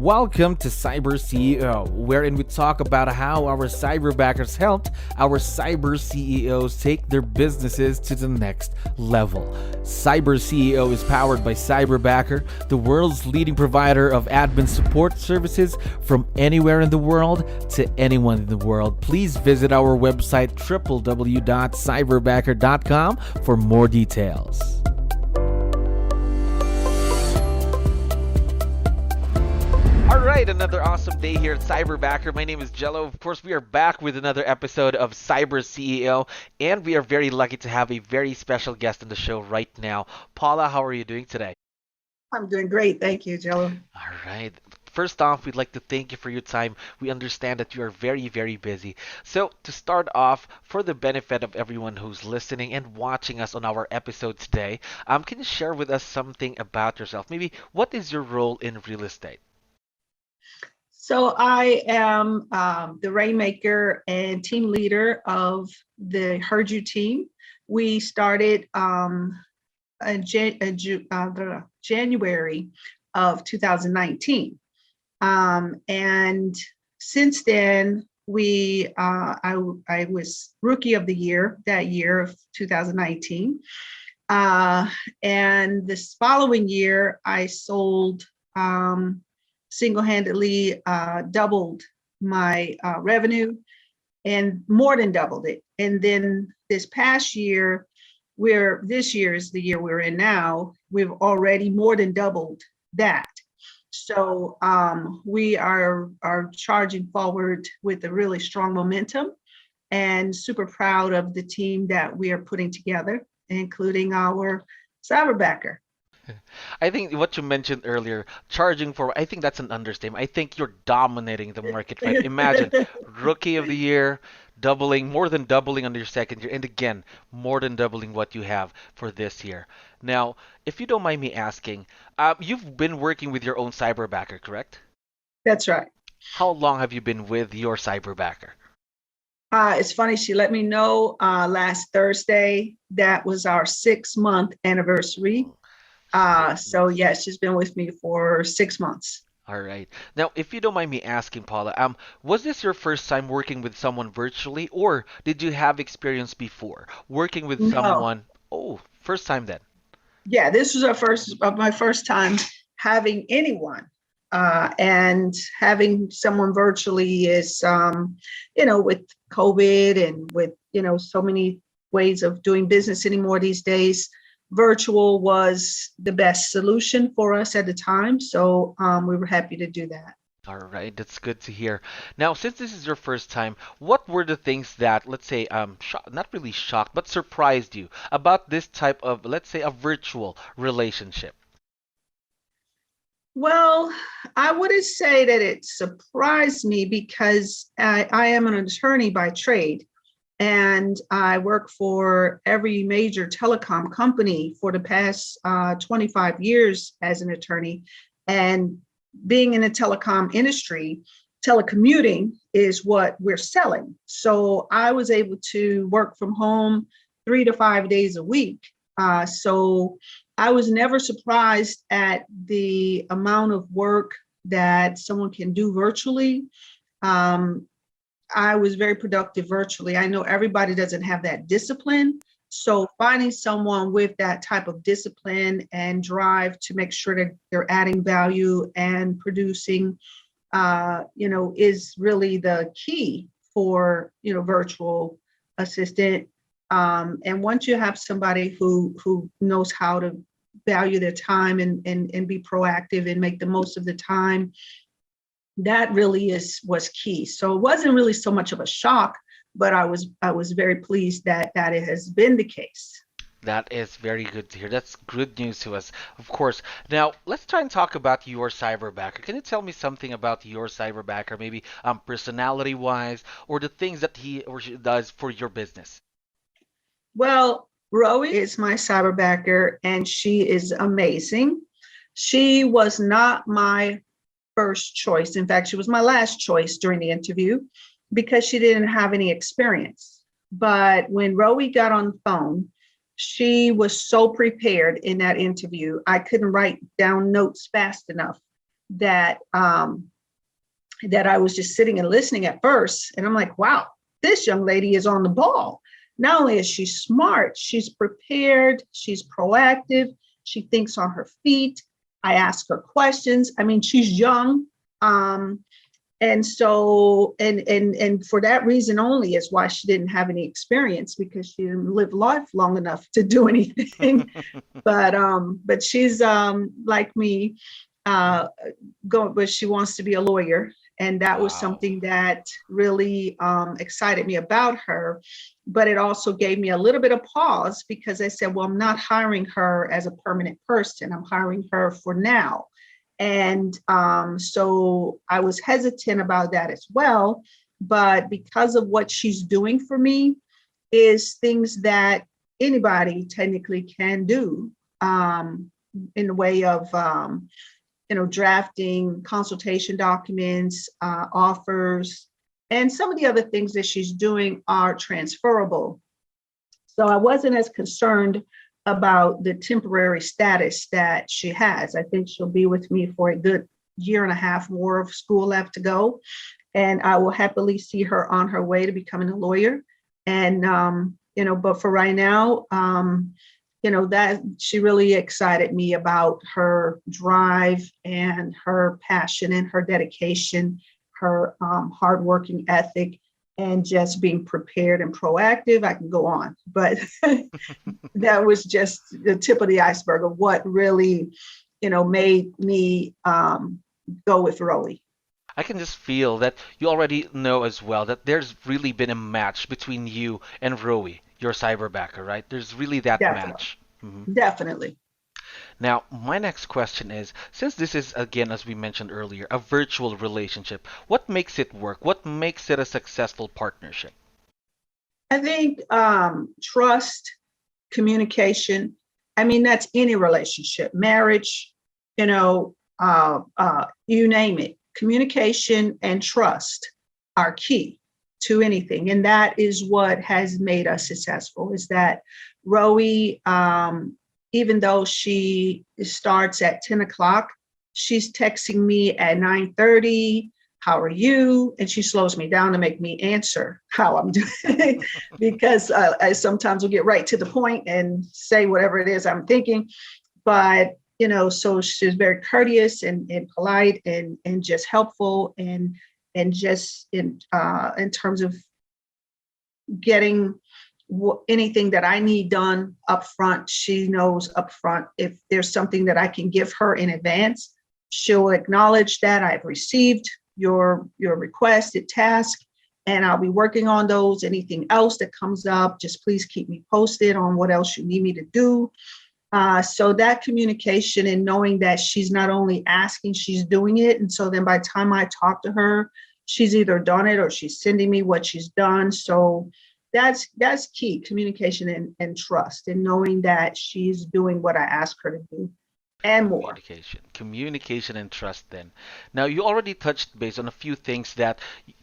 Welcome to CyberCEO, wherein we talk about how our cyberbackers helped our CyberCEOs take their businesses to the next level. CyberCEO is powered by Cyberbacker, the world's leading provider of admin support services from anywhere in the world to anyone in the world. Please visit our website www.cyberbacker.com for more details. Alright, another awesome day here at Cyberbacker. My name is 𝗙𝗹𝗹𝗶𝗹. Of course, we are back with another episode of CyberCEO, and we are very lucky to have a very special guest on the show right now. Paula, how are you doing today? I'm doing great. Thank you, 𝗙𝗹𝗹. Alright. First off, we'd like to thank you for your time. We understand that you are very, very busy. So, to start off, for the benefit of everyone who's listening and watching us on our episode today, can you share with us something about yourself? Maybe, what is your role in real estate? So I am the rainmaker and team leader of the 𝗙𝗃𝗃 team. We started in January of 2019. And since then, I was Rookie of the Year that year of 2019. And this following year, I sold single-handedly doubled my revenue and more than doubled it. And then this past year, this year is the year we're in now, we've already more than doubled that. So we are charging forward with a really strong momentum and super proud of the team that we are putting together, including our Cyberbacker. I think what you mentioned earlier, charging for, I think that's an understatement. I think you're dominating the market, right? Imagine Rookie of the Year, more than doubling on your second year, and again, more than doubling what you have for this year. Now, if you don't mind me asking, you've been working with your own Cyberbacker, correct? That's right. How long have you been with your Cyberbacker? It's funny, she let me know last Thursday. That was our 6-month anniversary. So yeah, she's been with me for 6 months. All right. Now, if you don't mind me asking, Paula, was this your first time working with someone virtually, or did you have experience before working with someone? Oh, first time then. Yeah, this was my first time having anyone, and having someone virtually is, with COVID and with, so many ways of doing business anymore these days. Virtual was the best solution for us at the time, so we were happy to do that. All right, that's good to hear. Now, since this is your first time, what were the things that, let's say, not really shocked, but surprised you about this type of, let's say, a virtual relationship? Well, I wouldn't say that it surprised me because I am an attorney by trade. And I work for every major telecom company for the past 25 years as an attorney. And being in the telecom industry, telecommuting is what we're selling. So I was able to work from home 3 to 5 days a week. So I was never surprised at the amount of work that someone can do virtually. I was very productive virtually. I know everybody doesn't have that discipline. So finding someone with that type of discipline and drive to make sure that they're adding value and producing, is really the key for, virtual assistant. And once you have somebody who knows how to value their time and be proactive and make the most of the time, that really was key. So it wasn't really so much of a shock, but I was very pleased that it has been the case. That is very good to hear. That's good news to us, of course. Now, let's try and talk about your Cyberbacker. Can you tell me something about your Cyberbacker, maybe personality-wise, or the things that he or she does for your business? Well, 𝗙𝗃𝗃 is my Cyberbacker, and she is amazing. She was not my first choice. In fact, she was my last choice during the interview because she didn't have any experience. But when 𝗙𝗃𝗃 got on the phone, she was so prepared in that interview. I couldn't write down notes fast enough that that I was just sitting and listening at first. And I'm like, wow, this young lady is on the ball. Not only is she smart, she's prepared, she's proactive, she thinks on her feet. I ask her questions. I mean, she's young. And so, and for that reason only is why she didn't have any experience, because she didn't live life long enough to do anything. But she's like me, but she wants to be a lawyer. And that was something that really excited me about her. But it also gave me a little bit of pause, because I said, well, I'm not hiring her as a permanent person. I'm hiring her for now. And so I was hesitant about that as well. But because of what she's doing for me is things that anybody technically can do in the way of drafting consultation documents, offers, and some of the other things that she's doing are transferable. So I wasn't as concerned about the temporary status that she has. I think she'll be with me for a good year and a half more of school left to go. And I will happily see her on her way to becoming a lawyer. And, but for right now, that she really excited me about her drive and her passion and her dedication, her hardworking ethic, and just being prepared and proactive. I can go on, but that was just the tip of the iceberg of what really, made me go with 𝗙𝗲. I can just feel that you already know as well that there's really been a match between you and 𝗙𝗲, your cyberbacker, right? There's really that Definitely. match. Definitely. Now, my next question is, since this is, again, as we mentioned earlier, a virtual relationship, what makes it work? What makes it a successful partnership? I think trust, communication. I mean, that's any relationship, marriage, you name it. Communication and trust are key to anything. And that is what has made us successful, is that 𝗙𝗲, even though she starts at 10 o'clock, she's texting me at 9:30, how are you? And she slows me down to make me answer how I'm doing, because I sometimes will get right to the point and say whatever it is I'm thinking. But, so she's very courteous and polite and just helpful and just in terms of getting anything that I need done up front. She knows up front if there's something that I can give her in advance, she'll acknowledge that I've received your requested task and I'll be working on those. Anything else that comes up, just please keep me posted on what else you need me to do. So that communication and knowing that she's not only asking, she's doing it. And so then by the time I talk to her, she's either done it or she's sending me what she's done. So that's key, communication and trust, and knowing that she's doing what I ask her to do and more. Communication and trust then. Now, you already touched base on a few things that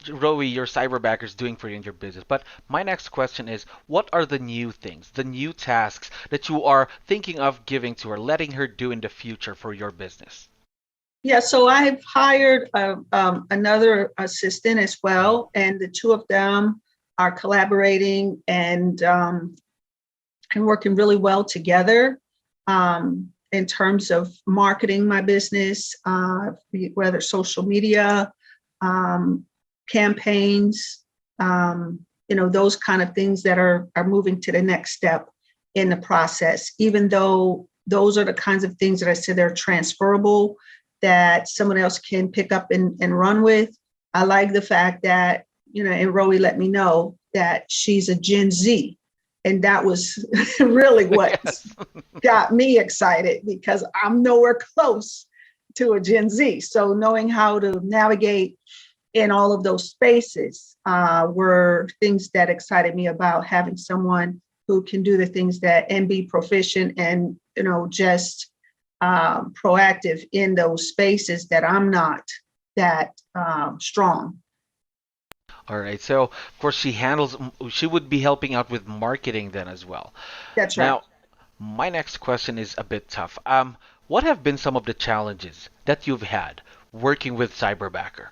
𝗙𝗲, your cyberbacker, is doing for you in your business. But my next question is, what are the new things, the new tasks that you are thinking of giving to her, letting her do in the future for your business? Yeah, so I've hired another assistant as well, and the two of them are collaborating and working really well together in terms of marketing my business, whether social media, campaigns, those kind of things that are moving to the next step in the process. Even though those are the kinds of things that I said they're transferable, that someone else can pick up and run with. I like the fact that, and 𝗙𝗲 let me know that she's a Gen Z. And that was really what got me excited, because I'm nowhere close to a Gen Z. So knowing how to navigate in all of those spaces were things that excited me about having someone who can do the things and be proficient and, just proactive in those spaces that I'm not that strong. All right. So, of course, she would be helping out with marketing then as well. That's right. Now, my next question is a bit tough. What have been some of the challenges that you've had working with Cyberbacker?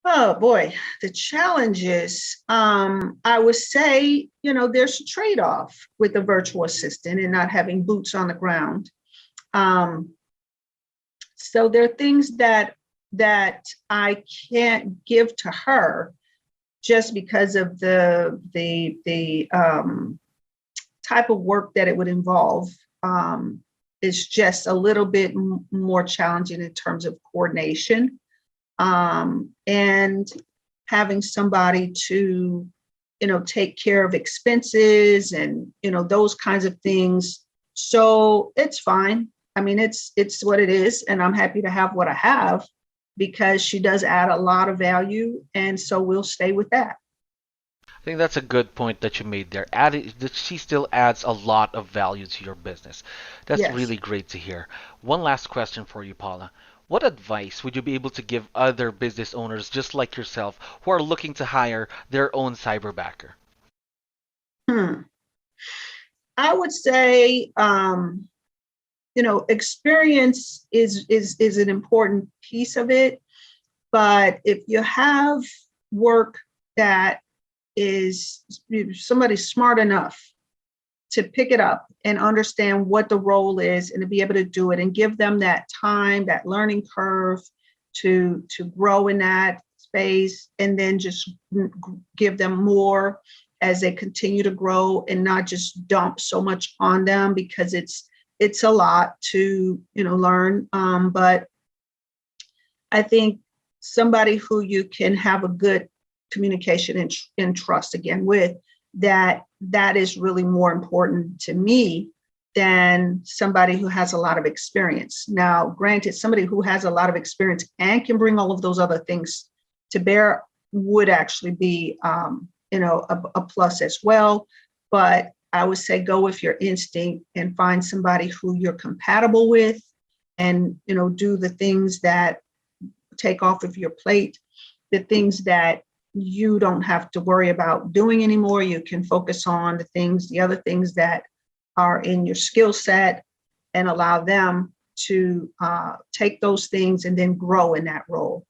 Oh boy, the challenges. I would say, there's a trade-off with the virtual assistant and not having boots on the ground. So there are things that I can't give to her just because of the type of work that it would involve. It's just a little bit more challenging in terms of coordination. And having somebody to, take care of expenses and, those kinds of things. So it's fine. I mean, it's what it is. And I'm happy to have what I have because she does add a lot of value. And so we'll stay with that. I think that's a good point that you made there. She still adds a lot of value to your business. That's Yes. really great to hear. One last question for you, Paula. What advice would you be able to give other business owners just like yourself who are looking to hire their own cyberbacker? I would say, experience is an important piece of it. But if you have work that is somebody smart enough to pick it up and understand what the role is and to be able to do it and give them that time, that learning curve to grow in that space, and then just give them more as they continue to grow and not just dump so much on them because it's a lot to learn. But I think somebody who you can have a good communication and trust again with, that is really more important to me than somebody who has a lot of experience. Now, granted, somebody who has a lot of experience and can bring all of those other things to bear would actually be, a plus as well. But I would say go with your instinct and find somebody who you're compatible with and, do the things that take off of your plate, the things that you don't have to worry about doing anymore. You can focus on the other things that are in your skill set and allow them to take those things and then grow in that role.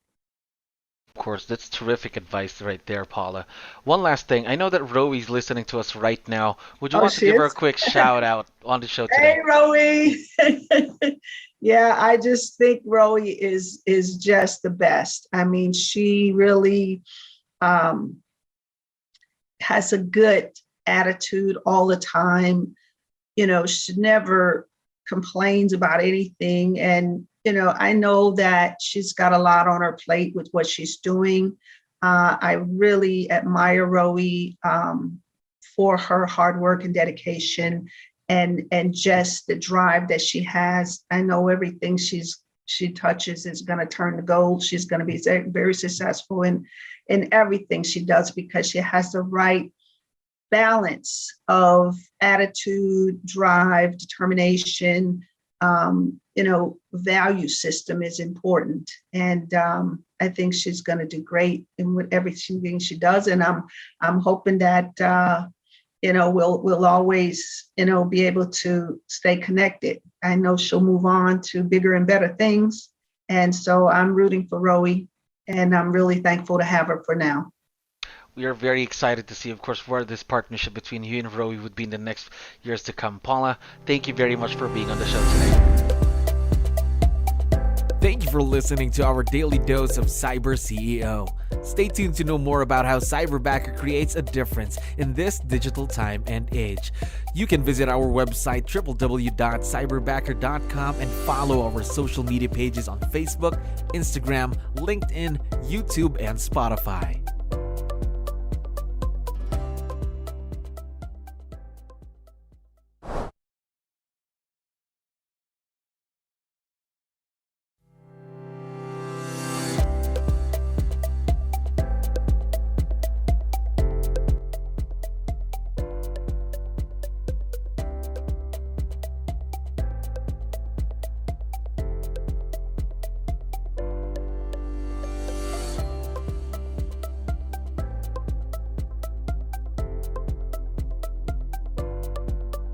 Of course, that's terrific advice right there, Paula. One last thing. I know that Roey's listening to us right now. Would you want to she give her a is? quick shout out on the show today? Hey, Roey. Yeah, I just think Roey is just the best. I mean, she really has a good attitude all the time. She never complains about anything. And, I know that she's got a lot on her plate with what she's doing. I really admire Roey for her hard work and dedication and just the drive that she has. I know everything she touches is going to turn to gold. She's going to be very successful in everything she does because she has the right balance of attitude, drive, determination. Value system is important. And I think she's going to do great in with everything she does. And I'm hoping that, we'll always, be able to stay connected. I know she'll move on to bigger and better things. And so I'm rooting for Roey, and I'm really thankful to have her for now. We are very excited to see, of course, where this partnership between you and Roey would be in the next years to come. Paula, thank you very much for being on the show today. Thank you for listening to our daily dose of CyberCEO. Stay tuned to know more about how Cyberbacker creates a difference in this digital time and age. You can visit our website www.cyberbacker.com and follow our social media pages on Facebook, Instagram, LinkedIn, YouTube, and Spotify.